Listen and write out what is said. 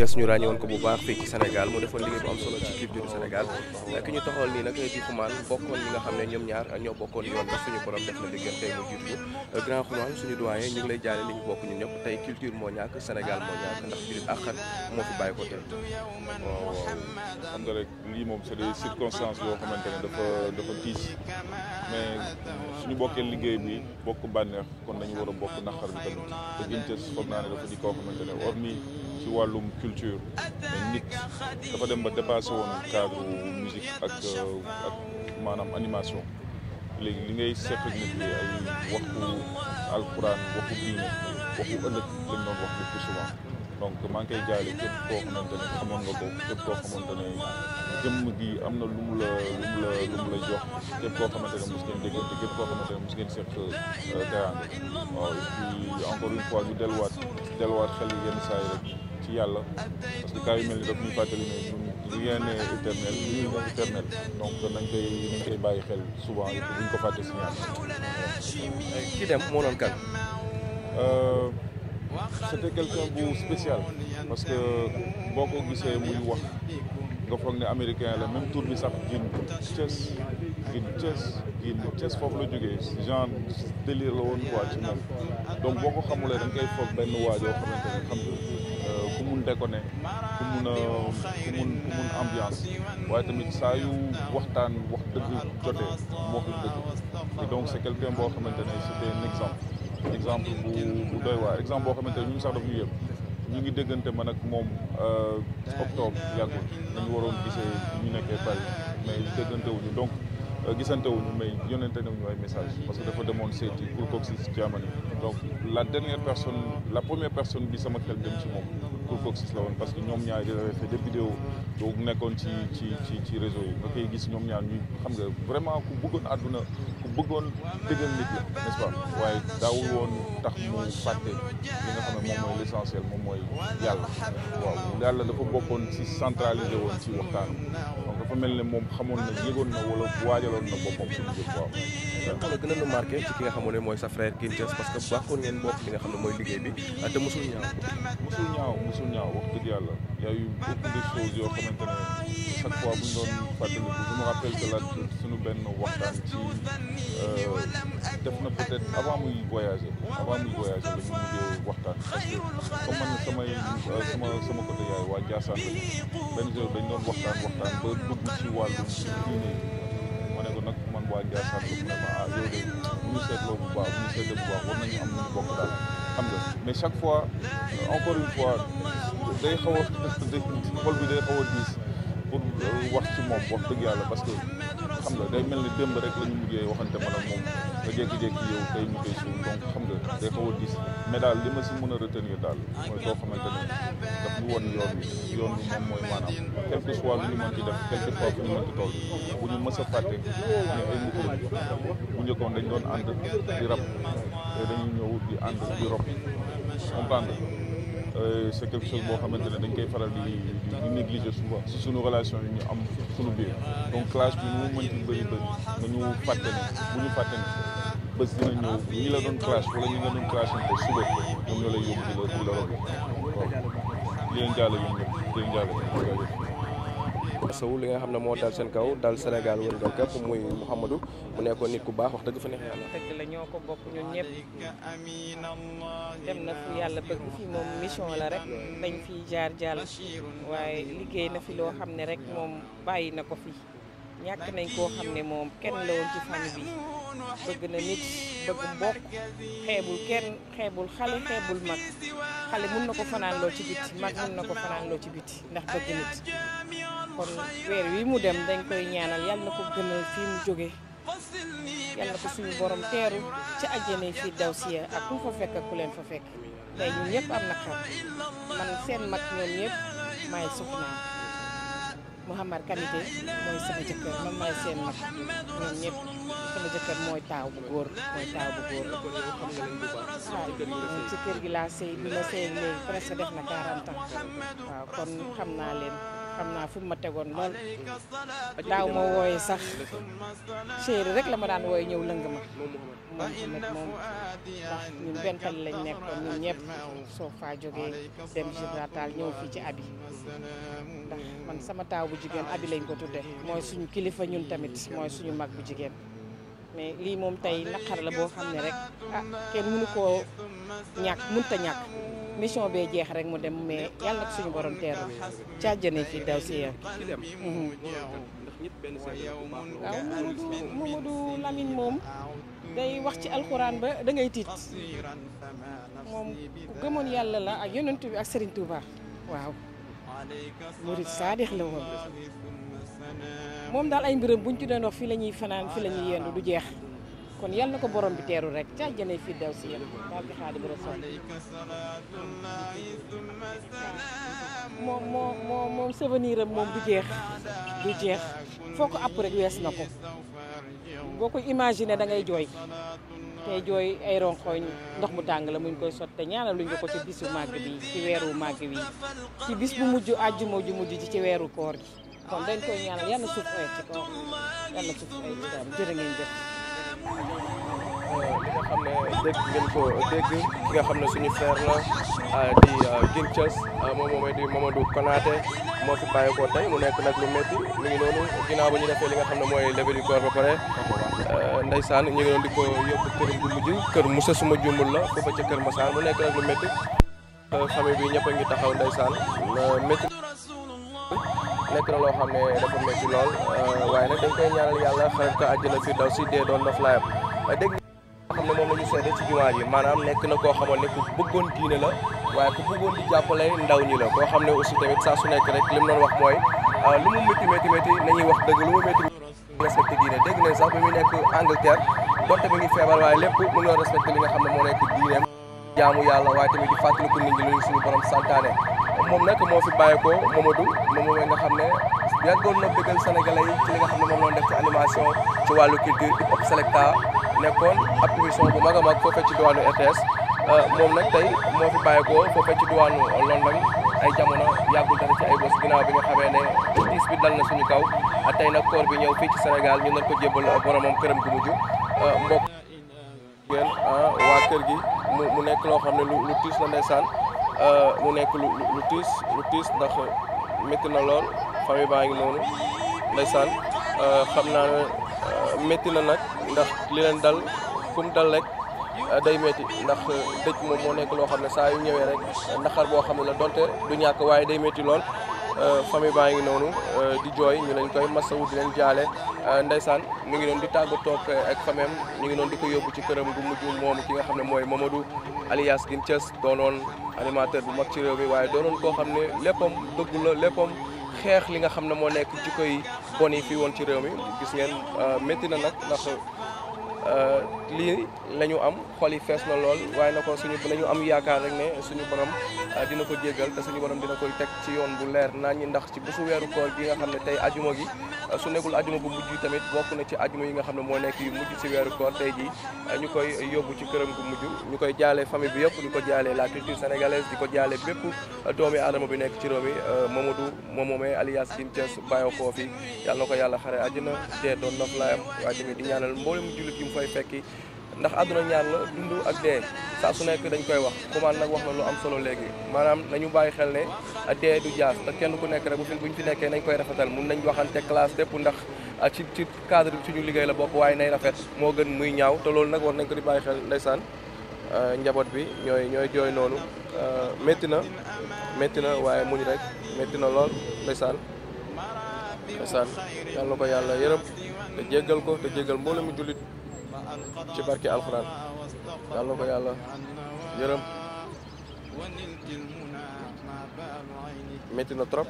Thiès ñu ràññewoon ko bu baax fii ci Sénégal mu defoon liggéey bu am solo ci culture du Sénégal ki ñu taxawal nii nag di Xuman bokkoon li nga xam ne ñoom ñaar ñoo bokkoon yoon ba suñu borom def na liggéey tey mu jiitu ñu grand Xuman suñu doyen ñu ngi lay jaale li ñu bokk ñun ñëpp tey culture moo ñàkk Sénégal moo ñàkk ndax jullit ak xat moo fi bàyyi ko tey. waaw xam nga rek lii moom c'est des circonstances yoo xamante ne dafa tiis mais suñu bokkee liggéey bi bokk bànneex kon dañu war a bokk naqar bi tamit te Guinthess foog naa ne dafa di koo xamante ne hormis ci wàllum culture mais nit dafa dem ba dépassé woon cadre musique ak maanaam animation léegi li ngay seq nit bi ay waxtu alquran waxu diine waxu ëllëg lañ doon wax le plus souvent donc maa ngi koy jaale képp koo xamante ne xamoon nga ko képp koo xamante ne jëmm gi am na lu mu la jox képp koo xamante ne mos ngeen déggante képp koo xamante ne mos ngeen seq teraanga waaw et puis encore une fois ñu delluwaat xel yi yenn saa yi rek ci yàlla parce que cas yu mel ni daf ñuy fàttali ne ñun rien n'est éternel nul n'est éternel donc nañ koy bàyyi xel souvent et puis buñ ko fàtte si ñaan. ki dem moo doon kan. C'était quelqu'un bu spécial parce que boo ko gisee muy wax nga foog ne américain la même tour bi sax Guinthess foofu la jógee genre délire la woon quoi ci moom donc boo ko xamulee da nga koy foog benn waajoo xamante ne xam nga ku mun déconné ku mun ambiance waaye tamit saa yu waxtaan wax dëgg jotee moo ko dëgg et donc c'est quelqu'un boo xamante ne c'était un exemple bu doy waar exemple boo xamante ne ñun sax daf ñu yëpp ñu ngi déggante man ak moom octobre yàggul dañu waroon gisee ñu nekkee Paris mais déggante wuñu donc gisante wuñu mais yónnente nañu ay message parce que dafa demoon seeti pour Coccis Germany donc la première personne bi sama xel dem ci moom pour Coccis la woon parce que ñoom ñaar di fait des vidéos donc nekkoon ci réseau yi nga koy gis ñoom ñaar ñuy xam nga vraiment ku bëggoon àdduna ku bëggoon dëggal nit la n'est-ce pas waaye daawul woon tax mu fàtte li nga xam ne moom mooy l'essentiel moom mooy yàlla waaw yàlla dafa bokkoon ci centralisé woon ci waxtaan donc dafa mel ne moom xamoon na yëgoon na wala waajaloon na boppam ci liggéey waaw. lan la gën a marqué ci ki nga xamoon ne mooy sa frère Guinthess parce que baaxoon ngeen bokk li nga xam ne mooy liggéey bi te mosul ñaaw wax dëgg yàlla y a eu beaucoup de choses yoo xamante ne chaque fois bu ñu doon fàttaliku je me rappelle que la suñu benn waxtaan ci def na peut-être avant muy voyager la ñu mujjee waxtaan parce que comme man sama côté yaay waa Ndiassane la benn jour dañ doon waxtaan ba dugg ci wàllum diine ma ne ko nag man waa Ndiassane la mu ne ma yow de bu ñu seetloo bu baax war nañu am nañu bokk daal xam nga mais chaque fois encore une fois day xaw a xol bi day xaw a diis pour wax ci moom wax dëgg yàlla parce que xam nga day mel ni démb rek la ñu mujjee waxante man ak moom nga jékki-jékki yow tey ñu koy suul donc xam nga day xaw a diis mais daal li ma si mën a retenir daal mooy koo xamante ne daf ñu won yoon bi moom mooy maanaam quel que soit lu ñu mën ci def quelque fois fu ñu mën ci toll bu ñu mës a fàtte ne ay nit lañu bu njëkkoon dañ doon ànd di rab te dañuy ñëw di ànd di rob comprendre c'est quelque chose boo xamante ne dañ koy faral di négliger souvent si suñu relation yi ñu am suñu biir donc clash bi mu mënti bëri nga ñu fàtte ne bu ñu fàtte ne bés dina ñëw ñi la doon clash wala ñi nga doon clashante suba ñoom ñoo lay yóbbu di la rob waaw li leen jàll yéen ñëpp di leen jàll sow li nga xam ne moo dal seen kaw dal Sénégal wër nga képp muy Mouhamadou mu nekkoon nit ku baax wax dëgg fa neex yàlla. dëgg la ñoo ko bokk ñun ñëpp dem na fu yàlla bëgg fi moom mission la rek dañ fi jaar jàll waaye liggéey na fi loo xam ne rek moom bàyyi na ko fi ñàkk nañ koo xam ne moom kenn la woon ci famille bi bëgg na nit bëgg mbokk xeebul kenn xeebul xale xeebul mag xale mun na ko fanaan loo ci biti mag mun na ko fanaan loo ci biti ndax bëgg nit kon weer wi mu dem dañ koy ñaanal yàlla na ko gënal fii mu jóge yàlla na ko suñu borom teeru ci àjjana yi fii daw siya ak ku fa fekk ak ku leen fa fekk tey ñun ñëpp am na xar man seen mag ñoom ñëpp maay soxnaam Mouhamad Kanité mooy sama jëkkër man maay seen mag ñoom ñëpp sama jëkkër mooy taaw bu góor waaw ci kër gi laa sëy bi ma sëy léegi presque def na 40 ans waaw kon xam naa leen xam naa fu mu ma tegoon lool daaw ma wooye sax chéri rek la ma daan wooye ñëw lëng ma Mouhamed moom ndax ñun benn tali lañ nekkoon ñun ñëpp soo faa jógee dem Gibraltar ñëw fii ci abi ndax man sama taaw bu jigéen abi lañ ko tudde mooy suñu kilifa ñun tamit mooy suñu mag bu jigéen mais lii moom tey naqar la boo xam ne rek kenn mënu koo mënta ñàkk mission bee jeex rek mu dem mais yàlla nag suñu borom teeru càjjane fii daw si yéen. waaw Mamadou Lamine moom day wax ci alxuraan ba da ngay tiit moom ku gëmoon yàlla la ak yonent bi ak Serigne Touba waaw murid saadix la woon moom daal ay mbiram buñ ci doon wax fii la ñuy fanaan fii la ñuy yendu du jeex kon yàlla na ko borom bi teeru rek ca àjjana fi daw si yéen daal di Xaadimu Rasuul moom souvenir am moom du jeex foo ko àpp rek wees na ko boo koy imaginer da ngay jooy tey jooy ay ronkoñ ndox mu tàng la muñ koy sotte ñaanal luñ ko ci bisu màgg bi ci weeru màgg bi ci bis bu mujj àjjuma ju mujj ji ci weeru koor gi kon dañ koy ñaanal yàlla suuf oyof ci kaw yàlla suuf oyof ci kaw jërë ngeen jëf. li nga xam ne dégg ngeen ko dégg ki nga xam ne suñu frère la di Guinthies moom moomay di Mamadou Konaté moo fi bàyyi ko tey mu nekk nag lu métti mi ngi noonu ginnaaw ba ñu defee li nga xam ne mooy levée du corps ba pare ndeysaan ñu ngi doon di ko yóbbu këram bu mujj kër Moussa suma jumbul la foofa ca kër Massar mu nekk nag lu métti famille bi ñëpp a ngi taxaw ndeysaan métti nekk na loo xam ne dafa métti lool waaye nag dañ koy ñaanal yàlla xarit ko àjjana fi daw si dee doon noflaayam dégg nga xam ne moom la ñu seede ci jumaa ji maanaam nekk na koo xamoon ne ku bëggoon diine la waaye ku bëggoon di jàppale ndaw ñi la koo xam ne aussi tamit saa su nekk rek li mu doon wax mooy lu mu métti nañuy wax dëgg lu mu métti respecté diine dégg nañ sax bi muy nekk Angleterre donte bi ngi feebar waaye lépp mu ngi doon respecté li nga xam ne moo nekk diineem jaamu yàlla waaye tamit di fàttaliku nit ñi lu suñu borom santaane moom nag moo fi bàyyeekoo Mamadou moom nga xam ne yàggoon na bëggal sénégalais yi ci li nga xam ne moom loon def ci animation ci wàllu culture hip hop selecta nekkoon ab émission bu mag a mag foofee ci diwaanu RTS moom nag tey moo fi bàyyeekoo foofee ci diwaanu London ay jamono yàggul dara ci ay bés ginnaaw bi nga xamee ne tiis bi dal na suñu kaw tey nag koor bi ñëw fii ci Sénégal ñu nar ko jébbal boromam këram gu mujj mbokk ngeen waa kër gi mu nekk loo xam ne lu tiis la ndeysaan mu nekk lu tiis ndax métti na lool famille baa ngi noonu ndeysaan xam naa ne métti na nag ndax li leen dal kum dal rek day métti ndax dëj moom moo nekk loo xam ne saa yu ñëwee rek naqar boo xam ne la donte du ñàkk waaye day métti lool famille baa ngi noonu di jooy ñu leen koy masawu di leen jaale ndeysaan mu ngi doon di tàggatoo ak famem ñu ngi doon di ko yóbbu ci këram gu mujj moom ki nga xam ne mooy Mamadou alias Guinthies doonoon animateur bu mag ci réew mi waaye doonoon koo xam ne léppam dëggu la léppam xeex li nga xam ne moo nekk ci koy bon yi fii woon ci réew mi gis ngeen métti na nag ndax lii la ñu am xol yi fees na lool waaye na ko nañu am yaakaar rek ne suñu borom dina ko jéggal te suñu borom dina koy teg ci yoon bu leer naan ñi ndax ci bésu weeru koor gi nga xam ne tey ajuma gi su nekkul ajuma bu mujj tamit bokk na ci ajuma yi nga xam ne moo nekk yu mujj ci weeru koor tey ji ñu koy yóbbu ci këram gu mujj ñu koy jaale famille bi yëpp di ko jaale la culture sénégalaise di ko jaale bépp doomi aadama bi nekk ci réew mi Mamadou moom moomee alias Guinthies bàyyoo koo fi yàlla na ko yàlla xare àjjana dee doon noflaayam waaye tamit di ñaanal mboolem jullit yi mu fay fekki ndax àdduna ñaan la dund ak dee saa su nekk dañ koy wax kumaan nag wax na lu am solo léegi maanaam nañu bàyyi xel ne dee du jaas te kenn ku nekk rek buñ fi nekkee nañ koy rafetal mun nañ waxante classe tépp ndax ci cadre bi suñu liggéey la bokk waaye nay rafet moo gën muy ñaaw te loolu nag war nañ ko di bàyyi xel ndeysaan njaboot bi ñooy jooy noonu métti na waaye muñ rek métti na lool ndeysaan yàlla na ko yàlla yërëm te jéggal ko te jéggal mbooloo mi jullit ci barke alxuraan yàlla na ko yàlla yërëm métti na trop